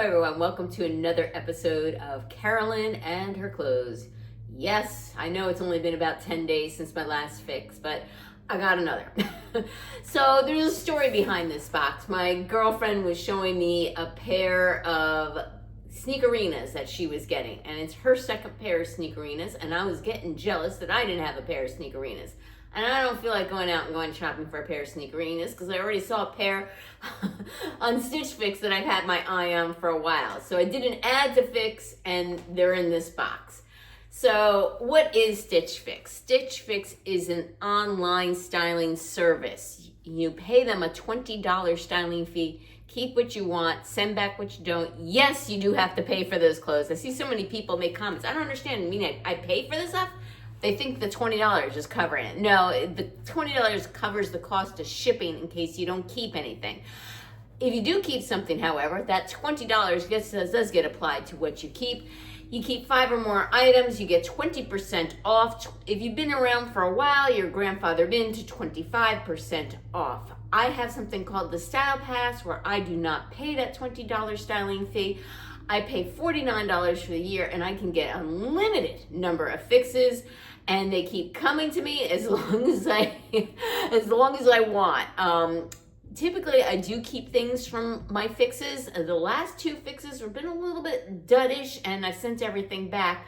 everyone, welcome to another episode of Carolyn and her clothes. Yes, I know it's only been about 10 days since my last fix, but I got another. So there's a story behind this box. My girlfriend was showing me a pair of sneakerinas that she was getting, and it's her second pair of sneakerinas, and I was getting jealous that I didn't have a pair of sneakerinas. And I don't feel like going out and going shopping for a pair of sneakerinas because I already saw a pair on Stitch Fix that I've had my eye on for a while. So I did an ad to Fix and they're in this box. So what is Stitch Fix? Stitch Fix is an online styling service. You pay them a $20 styling fee, keep what you want, send back what you don't. Yes, you do have to pay for those clothes. I see so many people make comments. I don't understand. I mean, I pay for this stuff? They think the $20 is covering it. No, the $20 covers the cost of shipping in case you don't keep anything. If you do keep something, however, that $20 does get applied to what you keep. You keep 5 or more items, you get 20% off. If you've been around for a while, you're grandfathered into 25% off. I have something called the Style Pass where I do not pay that $20 styling fee. I pay $49 for the year and I can get an unlimited number of fixes, and they keep coming to me as long as I want. Typically I do keep things from my fixes. The last 2 fixes have been a little bit duddish and I've sent everything back.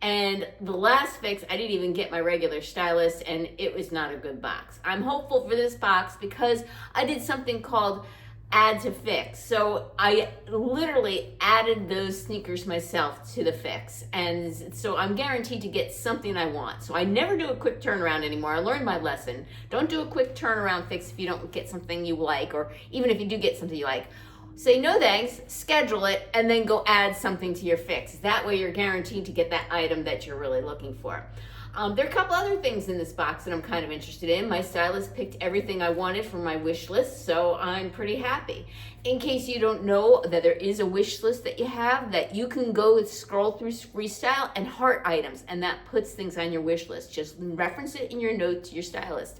And the last fix, I didn't even get my regular stylist and it was not a good box. I'm hopeful for this box because I did something called add to fix. So I literally added those sneakers myself to the fix. And so I'm guaranteed to get something I want. So I never do a quick turnaround anymore. I learned my lesson. Don't do a quick turnaround fix if you don't get something you like, or even if you do get something you like. Say no thanks, schedule it, and then go add something to your fix. That way you're guaranteed to get that item that you're really looking for. There are a couple other things in this box that I'm kind of interested in. My stylist picked everything I wanted from my wish list, so I'm pretty happy. In case you don't know that there is a wish list that you have, that you can go scroll through Freestyle and heart items, and that puts things on your wish list. Just reference it in your note to your stylist.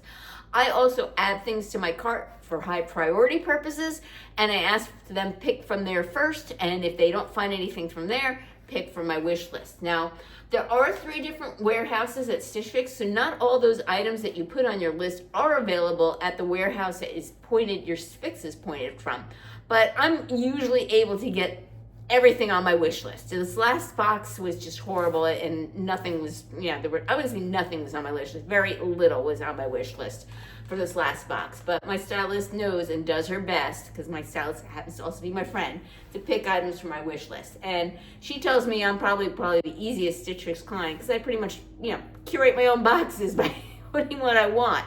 I also add things to my cart for high priority purposes, and I ask them pick from there first, and if they don't find anything from there, pick from my wish list. Now, there are 3 different warehouses at Stitch Fix, so not all those items that you put on your list are available at the warehouse that your fix is pointed from. But I'm usually able to get everything on my wish list. This last box was just horrible and nothing was, I wouldn't say nothing was on my wish list. Very little was on my wish list for this last box. But my stylist knows and does her best, because my stylist happens to also be my friend, to pick items from my wish list. And she tells me I'm probably the easiest Stitch Fix client, because I pretty much, curate my own boxes by putting what I want.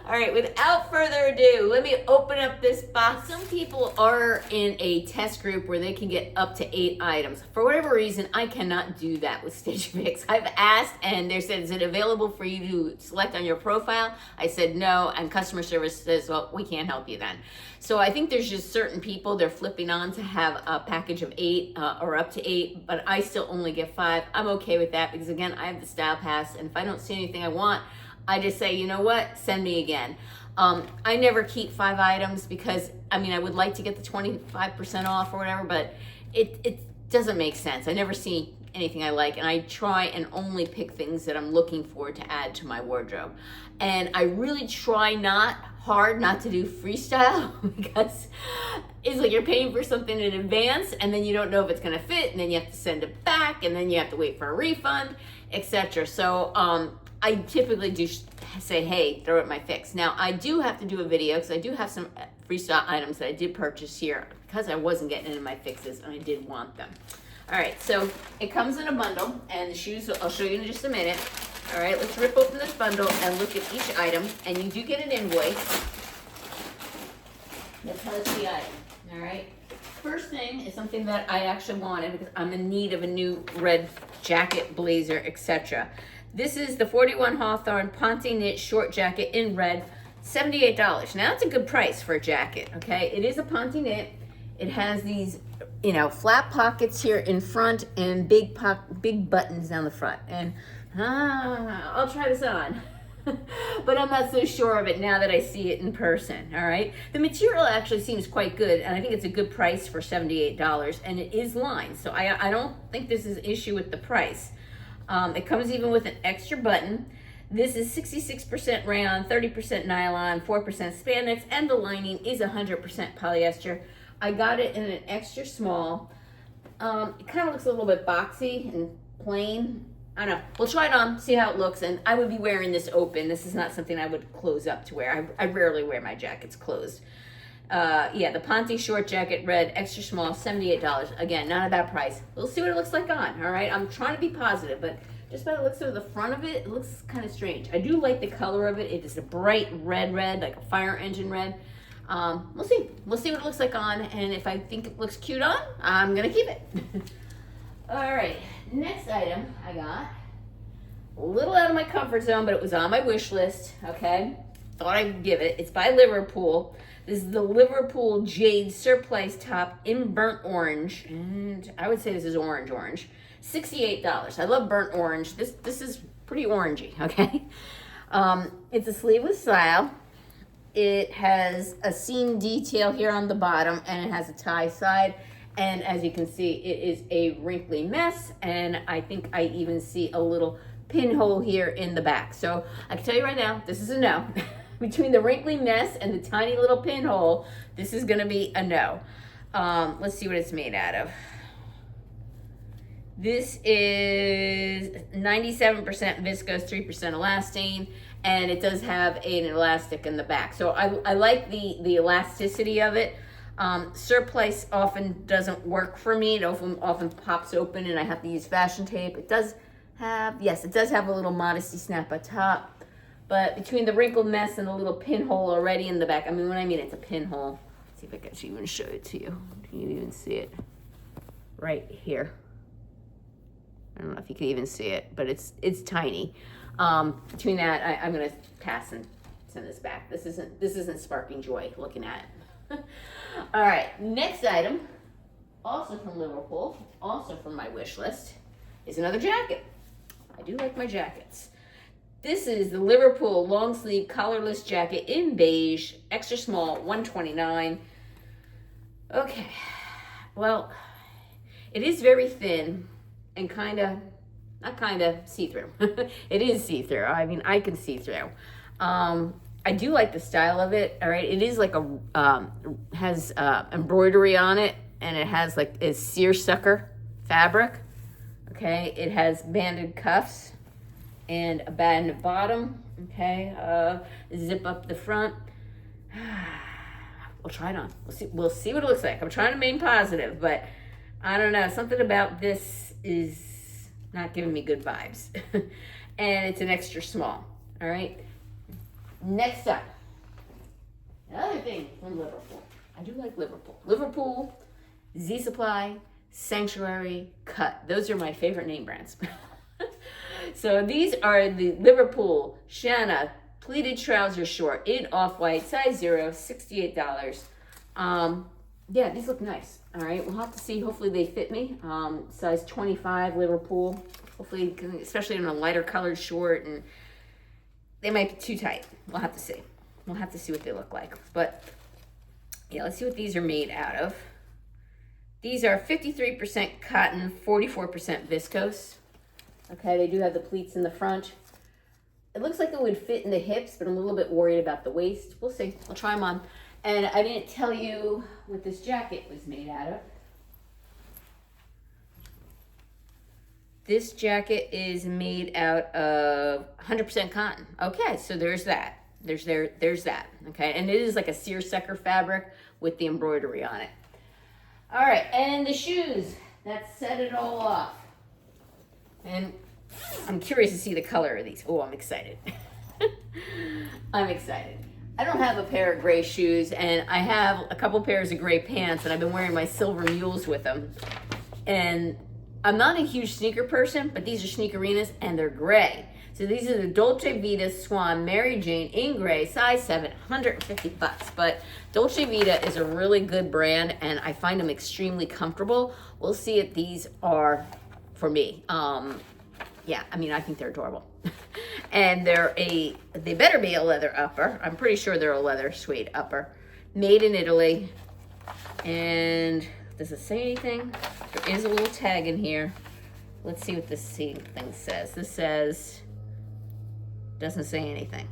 All right, without further ado, let me open up this box. Some people are in a test group where they can get up to 8 items. For whatever reason, I cannot do that with Stitch Fix. I've asked and they said, is it available for you to select on your profile? I said no, and customer service says, well, we can't help you then. So I think there's just certain people they're flipping on to have a package of 8 or up to 8, but I still only get 5. I'm okay with that because, again, I have the Style Pass, and if I don't see anything I want, I just say, you know what, send me again. I never keep 5 items because, I would like to get the 25% off or whatever, but it doesn't make sense. I never see anything I like, and I try and only pick things that I'm looking for to add to my wardrobe. And I really try hard not to do freestyle because it's like you're paying for something in advance and then you don't know if it's gonna fit, and then you have to send it back, and then you have to wait for a refund, etc. So I typically do say, hey, throw it my fix. Now, I do have to do a video because I do have some freestyle items that I did purchase here because I wasn't getting into my fixes and I did want them. All right, so it comes in a bundle, and the shoes I'll show you in just a minute. All right, let's rip open this bundle and look at each item, and you do get an invoice that tells the item. All right, first thing is something that I actually wanted because I'm in need of a new red jacket, blazer, etc. This is the 41 Hawthorne Ponte Knit short jacket in red, $78. Now that's a good price for a jacket, okay? It is a Ponte Knit. It has these, flat pockets here in front and big buttons down the front. And I'll try this on. but I'm not so sure of it now that I see it in person, all right? The material actually seems quite good, and I think it's a good price for $78, and it is lined, so I don't think this is an issue with the price. It comes even with an extra button. This is 66% rayon, 30% nylon, 4% spandex, and the lining is 100% polyester. I got it in an extra small. It kind of looks a little bit boxy and plain. I don't know. We'll try it on, see how it looks, and I would be wearing this open. This is not something I would close up to wear. I rarely wear my jackets closed. Yeah, the Ponte short jacket, red, extra small, $78. Again, not a bad price. We'll see what it looks like on, all right? I'm trying to be positive, but just by the looks of the front of it, it looks kind of strange. I do like the color of it. It is a bright red, like a fire engine red. We'll see. We'll see what it looks like on, and if I think it looks cute on, I'm gonna keep it. All right, next item I got. A little out of my comfort zone, but it was on my wish list, okay? Thought I'd give it. It's by Liverpool. This is the Liverpool Jade Surplice top in burnt orange, and I would say this is orange. $68. I love burnt orange. This is pretty orangey, okay? It's a sleeveless style. It has a seam detail here on the bottom, and it has a tie side. And as you can see, it is a wrinkly mess, and I think I even see a little pinhole here in the back. So I can tell you right now, this is a no. Between the wrinkly mess and the tiny little pinhole, this is gonna be a no. Let's see what it's made out of. This is 97% viscose, 3% elastane, and it does have an elastic in the back. So I like the elasticity of it. Surplice often doesn't work for me. It often pops open and I have to use fashion tape. It does have, yes, it does have a little modesty snap at top, but between the wrinkled mess and the little pinhole already in the back, I mean, when I mean it's a pinhole, let's see if I can even show it to you. Can you even see it? Right here. I don't know if you can even see it, but it's tiny. Between that, I'm gonna pass and send this back. This isn't sparking joy looking at it. All right, next item, also from Liverpool, also from my wish list, is another jacket. I do like my jackets. This is the Liverpool long sleeve collarless jacket in beige, extra small, $129. Okay, well, it is very thin and not see-through. It is see-through. I mean, I can see through. I do like the style of it. All right, it is like has embroidery on it, and it has like a seersucker fabric. Okay, it has banded cuffs and a banded bottom. Okay, zip up the front. We'll try it on. We'll see what it looks like. I'm trying to remain positive, but I don't know. Something about this is not giving me good vibes. And it's an extra small. All right. Next up, another thing from Liverpool. I do like Liverpool. Liverpool, Z Supply, Sanctuary, Cut. Those are my favorite name brands. So these are the Liverpool Shanna pleated trouser short in off-white, size 0, $68. Yeah, these look nice. All right, we'll have to see. Hopefully they fit me. Size 25, Liverpool. Hopefully, especially in a lighter colored short, and they might be too tight. We'll have to see. We'll have to see what they look like. But yeah, let's see what these are made out of. These are 53% cotton, 44% viscose. Okay, they do have the pleats in the front. It looks like it would fit in the hips, but I'm a little bit worried about the waist. We'll see. I'll try them on. And I didn't tell you what this jacket was made out of. This jacket is made out of 100% cotton. Okay, so there's that. There's that. Okay, and it is like a seersucker fabric with the embroidery on it. All right, and the shoes that set it all off. And I'm curious to see the color of these. Oh, I'm excited. I'm excited. I don't have a pair of gray shoes, and I have a couple pairs of gray pants, and I've been wearing my silver mules with them. And I'm not a huge sneaker person, but these are sneakerinas, and they're gray. So these are the Dolce Vita Swan Mary Jane in gray, size 7, $150. But Dolce Vita is a really good brand, and I find them extremely comfortable. We'll see if these are for me. Yeah, I mean, I think they're adorable. And they better be a leather upper. I'm pretty sure they're a leather suede upper. Made in Italy. And does it say anything? There is a little tag in here. Let's see what this thing says. This says, doesn't say anything.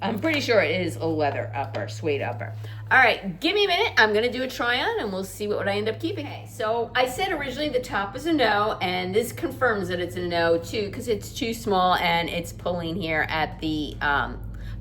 I'm pretty sure it is a leather upper, suede upper. All right, give me a minute. I'm gonna do a try on and we'll see what I end up keeping. Okay, so I said originally the top was a no, and this confirms that it's a no too, because it's too small and it's pulling here at the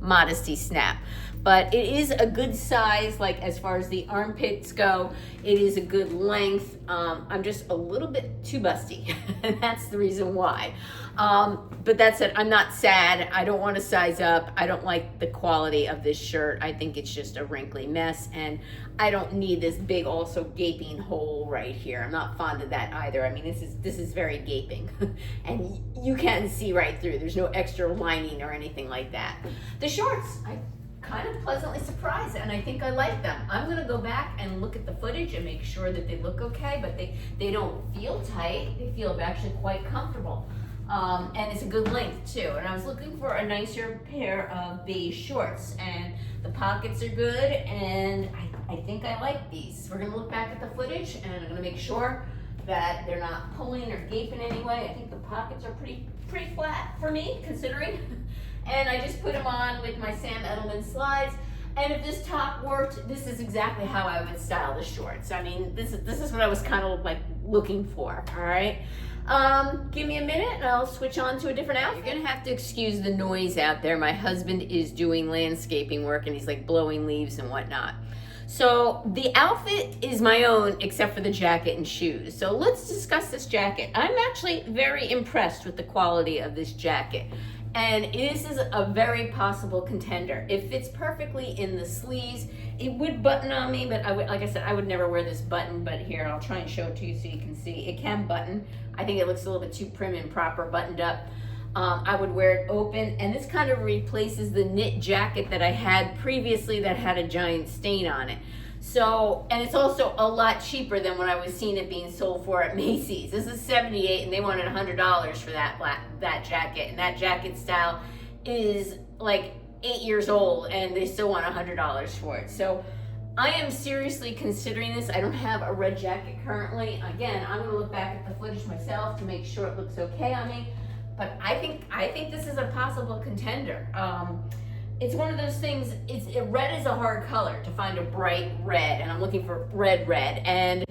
modesty snap. But it is a good size, like as far as the armpits go, it is a good length. I'm just a little bit too busty, and that's the reason why. But that said, I'm not sad. I don't want to size up. I don't like the quality of this shirt. I think it's just a wrinkly mess, and I don't need this big also gaping hole right here. I'm not fond of that either. I mean, this is very gaping, and you can see right through. There's no extra lining or anything like that. The shorts, I kind of pleasantly surprised, and I think I like them. I'm gonna go back and look at the footage and make sure that they look okay, but they don't feel tight. They feel actually quite comfortable. And it's a good length too. And I was looking for a nicer pair of beige shorts, and the pockets are good, and I think I like these. We're gonna look back at the footage, and I'm gonna make sure that they're not pulling or gaping anyway. I think the pockets are pretty flat for me, considering. And I just put them on with my Sam Edelman slides. And if this top worked, this is exactly how I would style the shorts. I mean, this is what I was kind of like looking for, all right? Give me a minute and I'll switch on to a different outfit. You're gonna have to excuse the noise out there. My husband is doing landscaping work and he's like blowing leaves and whatnot. So the outfit is my own except for the jacket and shoes. So let's discuss this jacket. I'm actually very impressed with the quality of this jacket. And this is a very possible contender. It fits perfectly in the sleeves. It would button on me, but like I said, I would never wear this button, but here, I'll try and show it to you so you can see. It can button. I think it looks a little bit too prim and proper buttoned up. I would wear it open, and this kind of replaces the knit jacket that I had previously that had a giant stain on it. So, and it's also a lot cheaper than when I was seeing it being sold for at Macy's. This is $78 and they wanted $100 for that jacket. And that jacket style is like 8 years old and they still want $100 for it. So I am seriously considering this. I don't have a red jacket currently. Again, I'm gonna look back at the footage myself to make sure it looks okay on me. But I think this is a possible contender. It's one of those things, red is a hard color to find a bright red, and I'm looking for red. And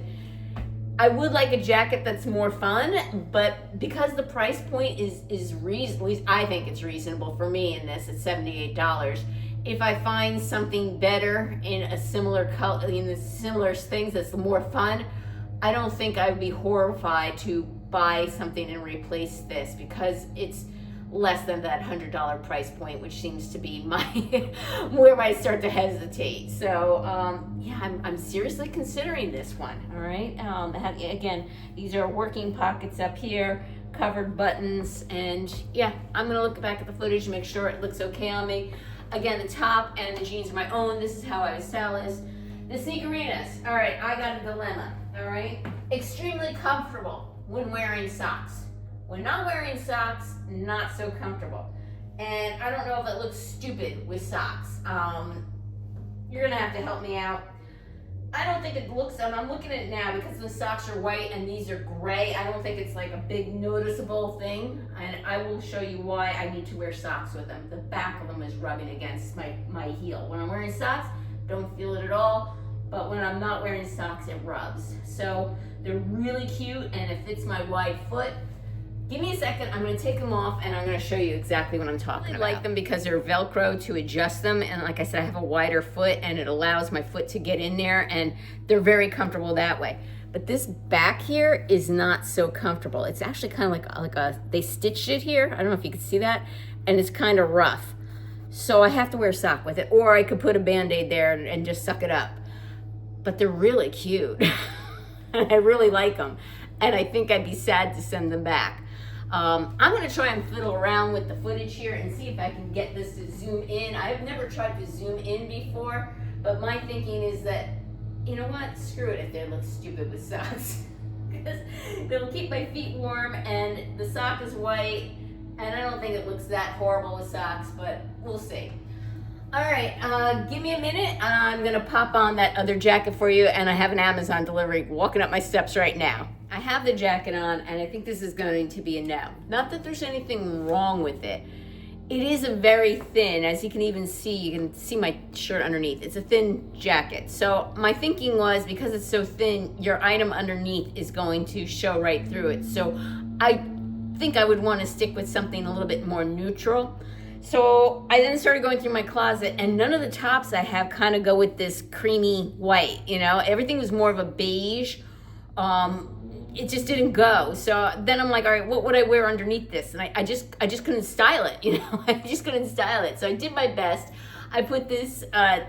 I would like a jacket that's more fun, but because the price point is reasonable, at least I think it's reasonable for me in this, it's $78. If I find something better in a similar color, in the similar things that's more fun, I don't think I would be horrified to buy something and replace this, because it's less than that $100 price point, which seems to be where I start to hesitate. So yeah, I'm seriously considering this one. All right. Again, these are working pockets up here, covered buttons, and yeah, I'm gonna look back at the footage and make sure it looks okay on me. Again, the top and the jeans are my own. This is how I would style this. The sneakerinas. All right, I got a dilemma. All right, extremely comfortable when wearing socks. When not wearing socks, not so comfortable. And I don't know if it looks stupid with socks. You're gonna have to help me out. I don't think it looks, I'm looking at it now because the socks are white and these are gray. I don't think it's like a big noticeable thing. And I will show you why I need to wear socks with them. The back of them is rubbing against my heel. When I'm wearing socks, don't feel it at all. But when I'm not wearing socks, it rubs. So they're really cute and it fits my wide foot. Give me a second, I'm gonna take them off and I'm gonna show you exactly what I'm talking about. I like them because they're Velcro to adjust them, and like I said, I have a wider foot and it allows my foot to get in there, and they're very comfortable that way. But this back here is not so comfortable. It's actually kind of they stitched it here. I don't know if you can see that, and it's kind of rough. So I have to wear a sock with it, or I could put a Band-Aid there and just suck it up. But they're really cute. I really like them, and I think I'd be sad to send them back. I'm going to try and fiddle around with the footage here and see if I can get this to zoom in. I've never tried to zoom in before, but my thinking is that, you know what, screw it if they look stupid with socks. because it'll keep my feet warm, and the sock is white, and I don't think it looks that horrible with socks, but we'll see. All right, give me a minute. I'm gonna pop on that other jacket for you, and I have an Amazon delivery walking up my steps right now. I have the jacket on, and I think this is going to be a no. Not that there's anything wrong with it. It is a very thin, as you can see my shirt underneath. It's a thin jacket. So my thinking was, because it's so thin, your item underneath is going to show right through it. So I think I would want to stick with something a little bit more neutral. So I then started going through my closet, and none of the tops I have kind of go with this creamy white, you know? Everything was more of a beige. It just didn't go. So then I'm like, all right, what would I wear underneath this? And I just couldn't style it, you know? I just couldn't style it. So I did my best. I put this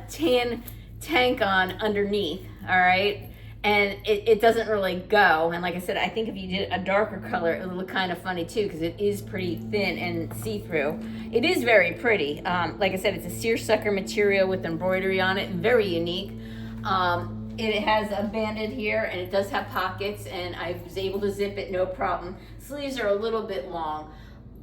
tan tank on underneath, all right? And it doesn't really go. And like I said, I think if you did a darker color, it would look kind of funny too, because it is pretty thin and see-through. It is very pretty. Like I said, it's a seersucker material with embroidery on it, very unique. It has a banded here, and it does have pockets, and I was able to zip it no problem. Sleeves are a little bit long.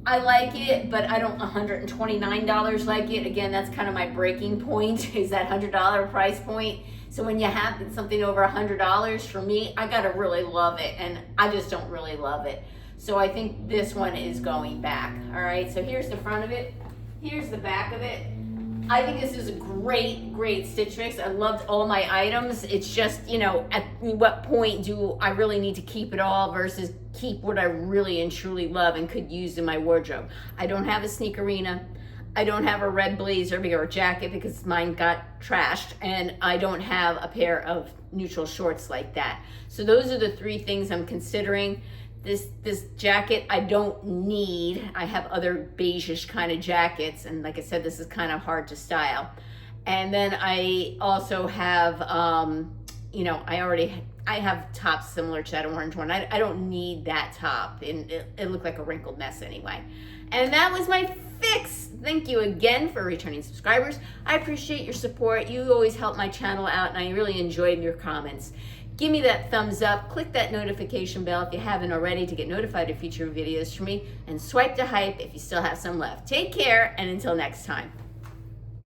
I like it, but I don't $129 like it. Again, that's kind of my breaking point, is that $100 price point. So when you have something over $100, for me, I gotta really love it, and I just don't really love it. So I think this one is going back. All right, so here's the front of it. Here's the back of it. I think this is a great Stitch Fix. I loved all my items. It's just, you know, at what point do I really need to keep it all versus keep what I really and truly love and could use in my wardrobe. I don't have a Sneakerina. I don't have a red blazer or jacket because mine got trashed, and I don't have a pair of neutral shorts like that. So those are the three things I'm considering. This jacket I don't need. I have other beige-ish kind of jackets, and like I said, this is kind of hard to style. And then I also have, you know, I have tops similar to that orange one. I don't need that top, and it looked like a wrinkled mess anyway. And that was my fix. Thank you again for returning subscribers. I appreciate your support. You always help my channel out, and I really enjoyed your comments. Give me that thumbs up, click that notification bell if you haven't already to get notified of future videos from me, and swipe to hype if you still have some left. Take care, and until next time.